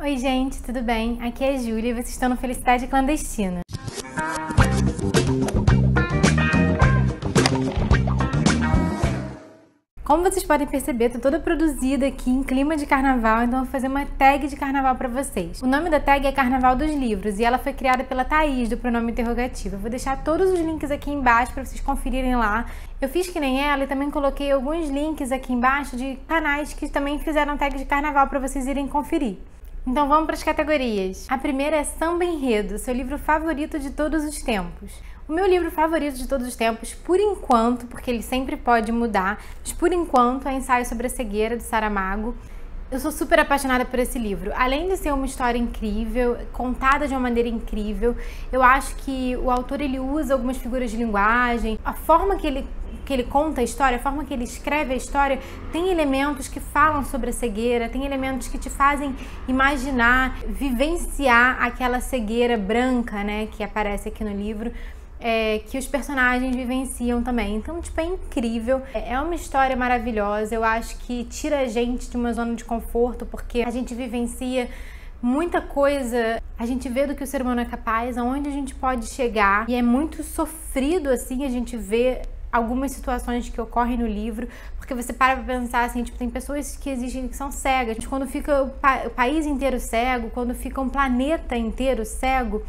Oi gente, tudo bem? Aqui é a Júlia e vocês estão no Felicidade Clandestina. Como vocês podem perceber, tô toda produzida aqui em clima de carnaval, então eu vou fazer uma tag de carnaval pra vocês. O nome da tag é Carnaval dos Livros e ela foi criada pela Thaís, do pronome interrogativo. Eu vou deixar todos os links aqui embaixo pra vocês conferirem lá. Eu fiz que nem ela e também coloquei alguns links aqui embaixo de canais que também fizeram tag de carnaval pra vocês irem conferir. Então vamos para as categorias. A primeira é Samba Enredo, seu livro favorito de todos os tempos. O meu livro favorito de todos os tempos, por enquanto, porque ele sempre pode mudar, mas por enquanto é Ensaio sobre a Cegueira, de Saramago. Eu sou super apaixonada por esse livro. Além de ser uma história incrível, contada de uma maneira incrível, eu acho que o autor ele usa algumas figuras de linguagem, a forma que ele conta a história, a forma que ele escreve a história, tem elementos que falam sobre a cegueira, tem elementos que te fazem imaginar, vivenciar aquela cegueira branca, né, que aparece aqui no livro. Que os personagens vivenciam também. Então, tipo, é incrível. É uma história maravilhosa. Eu acho que tira a gente de uma zona de conforto, porque a gente vivencia muita coisa. A gente vê do que o ser humano é capaz, aonde a gente pode chegar. E é muito sofrido, assim, a gente vê algumas situações que ocorrem no livro, porque você para pra pensar assim, tipo, tem pessoas que existem que são cegas. Quando fica o país inteiro cego, quando fica um planeta inteiro cego,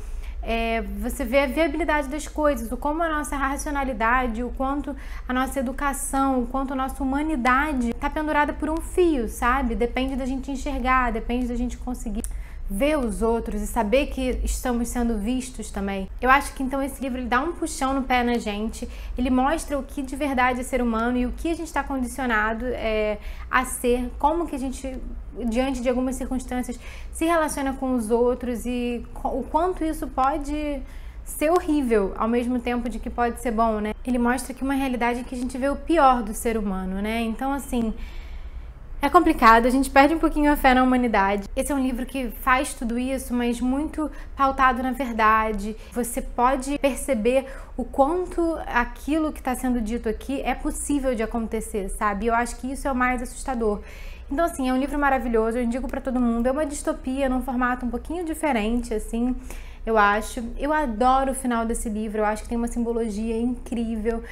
você vê a viabilidade das coisas, o como a nossa racionalidade, o quanto a nossa educação, o quanto a nossa humanidade está pendurada por um fio, sabe? Depende da gente enxergar, depende da gente conseguir ver os outros e saber que estamos sendo vistos também. Eu acho que então esse livro ele dá um puxão no pé na gente, ele mostra o que de verdade é ser humano e o que a gente está condicionado a ser, como que a gente, diante de algumas circunstâncias, se relaciona com os outros e o quanto isso pode ser horrível, ao mesmo tempo de que pode ser bom, né? Ele mostra que uma realidade que a gente vê o pior do ser humano, né? Então, assim, é complicado, a gente perde um pouquinho a fé na humanidade. Esse é um livro que faz tudo isso, mas muito pautado na verdade. Você pode perceber o quanto aquilo que está sendo dito aqui é possível de acontecer, sabe? Eu acho que isso é o mais assustador. Então, assim, é um livro maravilhoso, eu indico pra todo mundo. É uma distopia num formato um pouquinho diferente, assim, eu acho. Eu adoro o final desse livro, eu acho que tem uma simbologia incrível.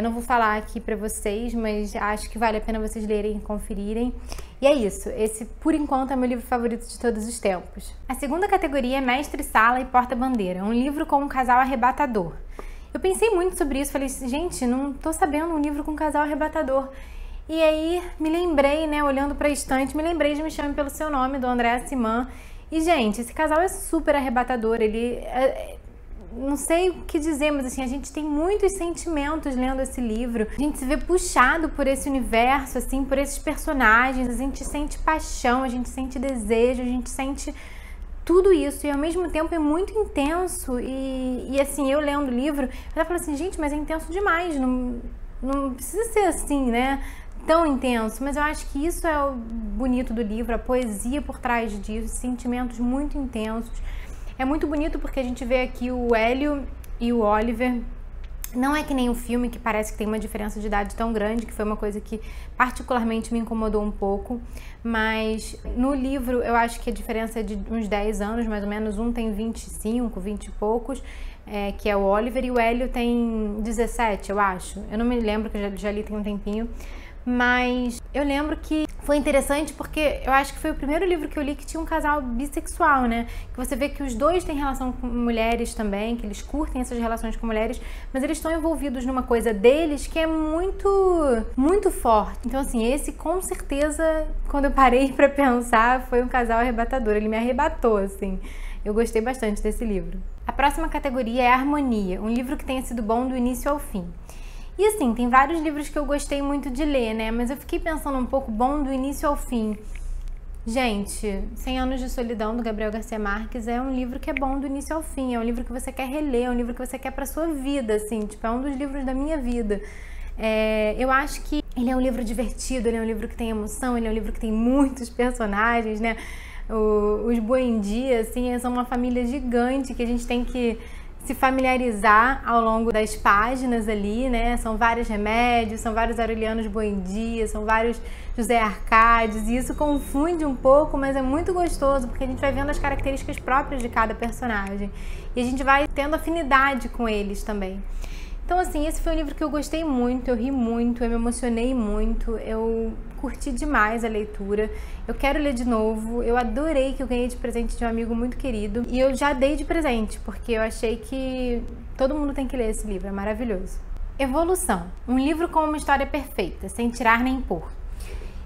Não vou falar aqui pra vocês, mas acho que vale a pena vocês lerem e conferirem. E é isso, esse, por enquanto, é meu livro favorito de todos os tempos. A segunda categoria é Mestre Sala e Porta-Bandeira, um livro com um casal arrebatador. Eu pensei muito sobre isso, falei, gente, não tô sabendo um livro com um casal arrebatador. E aí, me lembrei, né, olhando pra estante, me lembrei de Me Chame Pelo Seu Nome, do André Simã. E, gente, esse casal é super arrebatador, ele... não sei o que dizer, mas assim, a gente tem muitos sentimentos lendo esse livro. A gente se vê puxado por esse universo, assim, por esses personagens. A gente sente paixão, a gente sente desejo, a gente sente tudo isso. E ao mesmo tempo é muito intenso. E assim, eu lendo o livro, eu falo assim, gente, mas é intenso demais, não precisa ser assim, né? Tão intenso, mas eu acho que isso é o bonito do livro, a poesia por trás disso, sentimentos muito intensos. É muito bonito porque a gente vê aqui o Hélio e o Oliver. Não é que nem o filme, que parece que tem uma diferença de idade tão grande, que foi uma coisa que particularmente me incomodou um pouco, mas no livro eu acho que a diferença é de uns 10 anos, mais ou menos. Um tem 25, 20 e poucos, que é o Oliver, e o Hélio tem 17, eu acho. Eu não me lembro, que eu já li tem um tempinho. Mas eu lembro que foi interessante porque eu acho que foi o primeiro livro que eu li que tinha um casal bissexual, né? Que você vê que os dois têm relação com mulheres também, que eles curtem essas relações com mulheres, mas eles estão envolvidos numa coisa deles que é muito, muito forte. Então, assim, esse com certeza, quando eu parei pra pensar, foi um casal arrebatador. Ele me arrebatou, assim. Eu gostei bastante desse livro. A próxima categoria é Harmonia, um livro que tenha sido bom do início ao fim. E assim, tem vários livros que eu gostei muito de ler, né? Mas eu fiquei pensando um pouco, bom do início ao fim. Gente, 100 Anos de Solidão, do Gabriel Garcia Marques, é um livro que é bom do início ao fim. É um livro que você quer reler, é um livro que você quer pra sua vida, assim. Tipo, é um dos livros da minha vida. Eu acho que ele é um livro divertido, ele é um livro que tem emoção, ele é um livro que tem muitos personagens, né? Os Buendia, assim, são uma família gigante que a gente tem que se familiarizar ao longo das páginas ali, né? São vários remédios, são vários Aurelianos Buendia, são vários José Arcádios, e isso confunde um pouco, mas é muito gostoso, porque a gente vai vendo as características próprias de cada personagem e a gente vai tendo afinidade com eles também. Então, assim, esse foi um livro que eu gostei muito, eu ri muito, eu me emocionei muito, eu curti demais a leitura, eu quero ler de novo, eu adorei que eu ganhei de presente de um amigo muito querido e eu já dei de presente, porque eu achei que todo mundo tem que ler esse livro, é maravilhoso. Evolução, um livro com uma história perfeita, sem tirar nem pôr.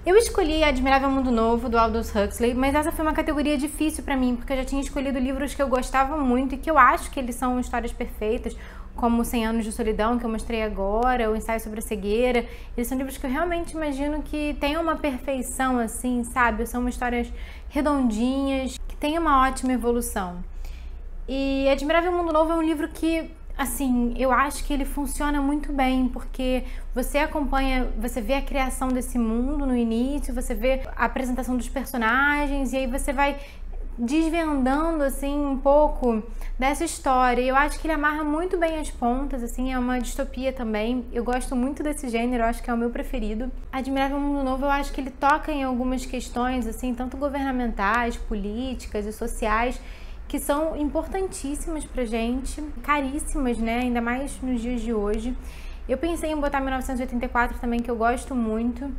Eu escolhi Admirável Mundo Novo, do Aldous Huxley, mas essa foi uma categoria difícil pra mim, porque eu já tinha escolhido livros que eu gostava muito e que eu acho que eles são histórias perfeitas, como 100 Anos de Solidão, que eu mostrei agora, o Ensaio sobre a Cegueira. Eles são livros que eu realmente imagino que tenham uma perfeição, assim, sabe? São histórias redondinhas, que têm uma ótima evolução. E Admirável Mundo Novo é um livro que, assim, eu acho que ele funciona muito bem, porque você acompanha, você vê a criação desse mundo no início, você vê a apresentação dos personagens, e aí você vai desvendando, assim, um pouco dessa história. Eu acho que ele amarra muito bem as pontas, assim, é uma distopia também. Eu gosto muito desse gênero, eu acho que é o meu preferido. Admirável Mundo Novo, eu acho que ele toca em algumas questões, assim, tanto governamentais, políticas e sociais, que são importantíssimas pra gente, caríssimas, né, ainda mais nos dias de hoje. Eu pensei em botar 1984 também, que eu gosto muito,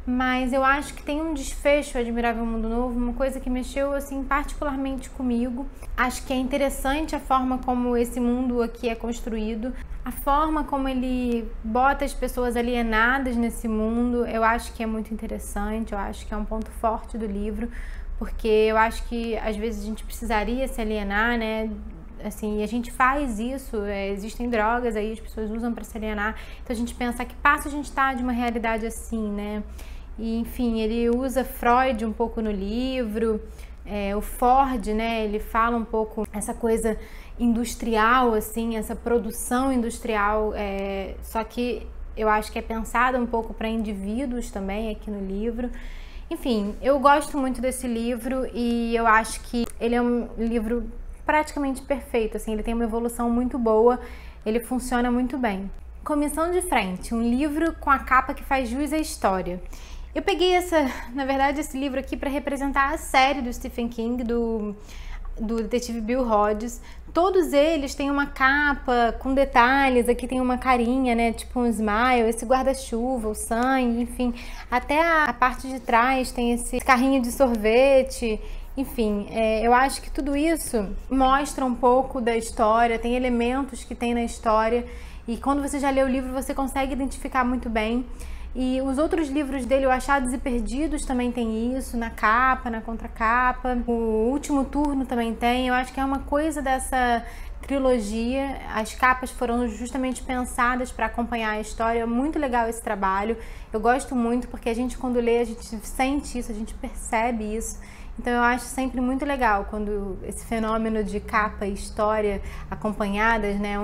mas eu acho que tem um desfecho Admirável Mundo Novo, uma coisa que mexeu, assim, particularmente comigo. Acho que é interessante a forma como esse mundo aqui é construído, a forma como ele bota as pessoas alienadas nesse mundo, eu acho que é muito interessante, eu acho que é um ponto forte do livro, porque eu acho que às vezes a gente precisaria se alienar, né? Assim, e a gente faz isso, existem drogas aí, as pessoas usam para se alienar, então a gente pensa a que passo a gente está de uma realidade assim, né? E, enfim, ele usa Freud um pouco no livro, o Ford, né, ele fala um pouco essa coisa industrial, assim, essa produção industrial, só que eu acho que é pensada um pouco para indivíduos também aqui no livro. Enfim, eu gosto muito desse livro e eu acho que ele é um livro praticamente perfeito, assim, ele tem uma evolução muito boa, ele funciona muito bem. Comissão de Frente, um livro com a capa que faz jus à história. Eu peguei na verdade, esse livro aqui para representar a série do Stephen King, do detetive Bill Hodges. Todos eles têm uma capa com detalhes, aqui tem uma carinha, né, tipo um smile, esse guarda-chuva, o sangue, enfim. Até a parte de trás tem esse carrinho de sorvete, enfim. Eu acho que tudo isso mostra um pouco da história, tem elementos que tem na história e quando você já lê o livro você consegue identificar muito bem. E os outros livros dele, o Achados e Perdidos, também tem isso, na capa, na contracapa. O Último Turno também tem. Eu acho que é uma coisa dessa trilogia. As capas foram justamente pensadas para acompanhar a história. É muito legal esse trabalho. Eu gosto muito porque a gente, quando lê, a gente sente isso, a gente percebe isso. Então eu acho sempre muito legal quando esse fenômeno de capa e história acompanhadas, né,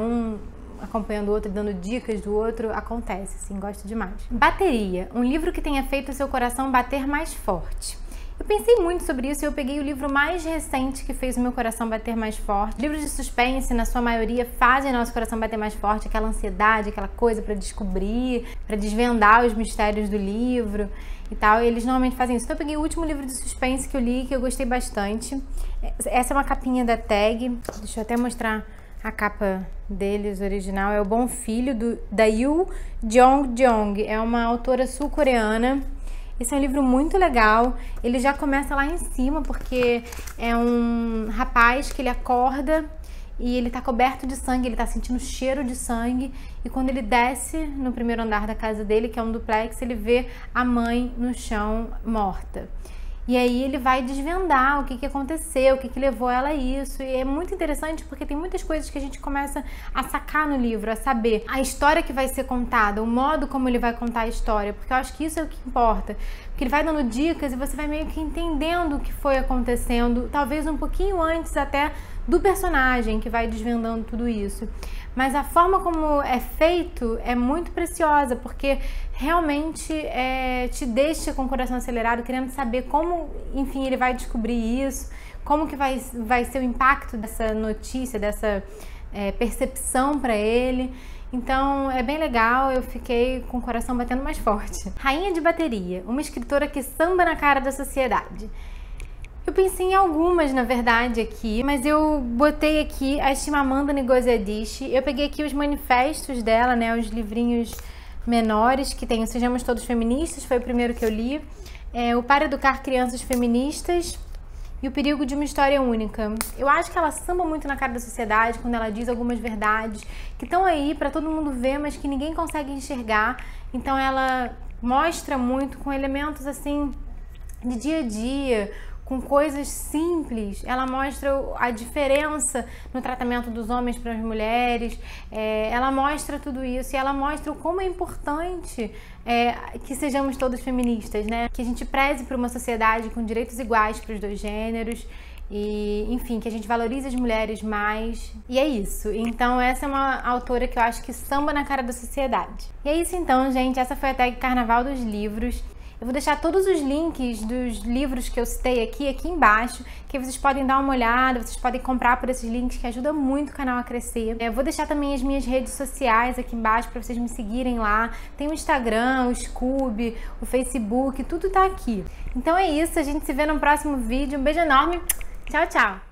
acompanhando o outro, dando dicas do outro, acontece, assim, gosto demais. Bateria, um livro que tenha feito o seu coração bater mais forte. Eu pensei muito sobre isso e eu peguei o livro mais recente que fez o meu coração bater mais forte. Livros de suspense, na sua maioria, fazem nosso coração bater mais forte, aquela ansiedade, aquela coisa para descobrir, para desvendar os mistérios do livro e tal. Eles normalmente fazem isso. Então eu peguei o último livro de suspense que eu li, que eu gostei bastante. Essa é uma capinha da Tag. Deixa eu até mostrar a capa deles original. É O Bom Filho, da Yoo Jong-jong. É uma autora sul-coreana. Esse é um livro muito legal. Ele já começa lá em cima, porque é um rapaz que ele acorda e ele tá coberto de sangue, ele tá sentindo cheiro de sangue. E quando ele desce no primeiro andar da casa dele, que é um duplex, ele vê a mãe no chão morta. E aí ele vai desvendar o que aconteceu, o que levou ela a isso. E é muito interessante porque tem muitas coisas que a gente começa a sacar no livro, a saber a história que vai ser contada, o modo como ele vai contar a história, porque eu acho que isso é o que importa. Porque ele vai dando dicas e você vai meio que entendendo o que foi acontecendo, talvez um pouquinho antes até do personagem que vai desvendando tudo isso. Mas a forma como é feito é muito preciosa, porque realmente te deixa com o coração acelerado, querendo saber como, enfim, ele vai descobrir isso, como que vai ser o impacto dessa notícia, percepção para ele. Então é bem legal, eu fiquei com o coração batendo mais forte. Rainha de Bateria, uma escritora que samba na cara da sociedade. Eu pensei em algumas, na verdade, aqui, mas eu botei aqui a Chimamanda Ngozi Adichie. Eu peguei aqui os manifestos dela, né, os livrinhos menores que tem o Sejamos Todos Feministas, foi o primeiro que eu li. O Para Educar Crianças Feministas e O Perigo de uma História Única. Eu acho que ela samba muito na cara da sociedade quando ela diz algumas verdades que estão aí para todo mundo ver, mas que ninguém consegue enxergar. Então ela mostra muito com elementos assim de dia a dia, com coisas simples. Ela mostra a diferença no tratamento dos homens para as mulheres, ela mostra tudo isso e ela mostra o como é importante que sejamos todos feministas, né? Que a gente preze por uma sociedade com direitos iguais para os dois gêneros e, enfim, que a gente valorize as mulheres mais. E é isso. Então essa é uma autora que eu acho que samba na cara da sociedade. E é isso então, gente. Essa foi a tag Carnaval dos Livros. Eu vou deixar todos os links dos livros que eu citei aqui embaixo, que vocês podem dar uma olhada, vocês podem comprar por esses links, que ajuda muito o canal a crescer. Eu vou deixar também as minhas redes sociais aqui embaixo para vocês me seguirem lá. Tem o Instagram, o Scoob, o Facebook, tudo tá aqui. Então é isso, a gente se vê no próximo vídeo. Um beijo enorme, tchau, tchau!